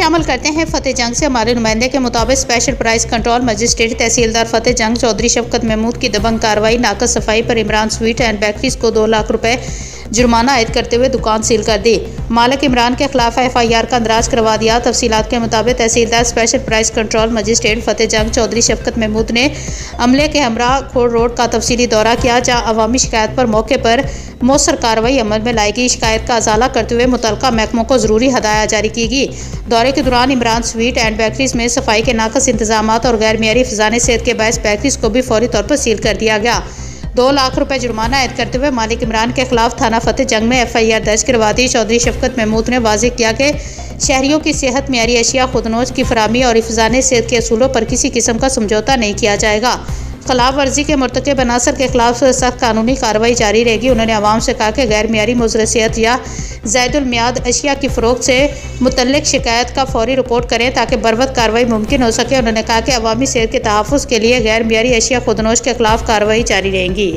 शामिल करते हैं फतेह जंग से। हमारे नुमाइंदे के मुताबिक स्पेशल प्राइस कंट्रोल मजिस्ट्रेट तहसीलदार फतेह जंग चौधरी शफकत महमूद की दबंग कार्रवाई नाकस सफाई पर इमरान स्वीट एंड बेकरीज को 2 लाख रुपए जुर्माना आयद करते हुए दुकान सील कर दी। मालिक इमरान के खिलाफ FIR का अंदराज करवा दिया। तफसीलात के मुताबिक तहसीलदार स्पेशल प्राइस कंट्रोल मजिस्ट्रेट फतेह जंग चौधरी शफकत महमूद ने अमले के हमरा खोड़ रोड का तफसीली दौरा किया, जहाँ अवामी शिकायत पर मौके पर मौसर कार्रवाई अमल में लाई गई। शिकायत का अजाला करते हुए मुतलका महकमों को जरूरी हदायत जारी की गई। दौरे के दौरान इमरान स्वीट एंड बेकरीज में सफाई के नाकस इंतजामात और गैर मियारी फिजान सेहत के बायस बेकरीज को भी फौरी तौर पर सील कर दिया गया। 2 लाख रुपए जुर्माना आयद करते हुए मालिक इमरान के खिलाफ थाना फतेह जंग में FIR दर्ज करवा दी। चौधरी शफकत महमूद ने वाज़ेह किया कि शहरियों की सेहत मियारी अशिया खुदनोश की फराहमी और हिफाज़ान सेहत के असूलों पर किसी किस्म का समझौता नहीं किया जाएगा। खिलाफ वर्जी के मुर्तकब अनासर के खिलाफ सख्त कानूनी कार्रवाई जारी रहेगी। उन्होंने आवाम से कहा कि गैर मियारी मुज़र सेहत या ज़ायदुल मियाद अशिया की फ़रोख्त से मुतल्लिक शिकायत का फौरी रिपोर्ट करें ताकि बरवक्त कार्रवाई मुमकिन हो सके। उन्होंने कहा कि अवामी सेहत के तहफ़्फ़ुज़ के लिए गैर मियारी अशिया खुदनोश के खिलाफ कार्रवाई जारी रहेगी।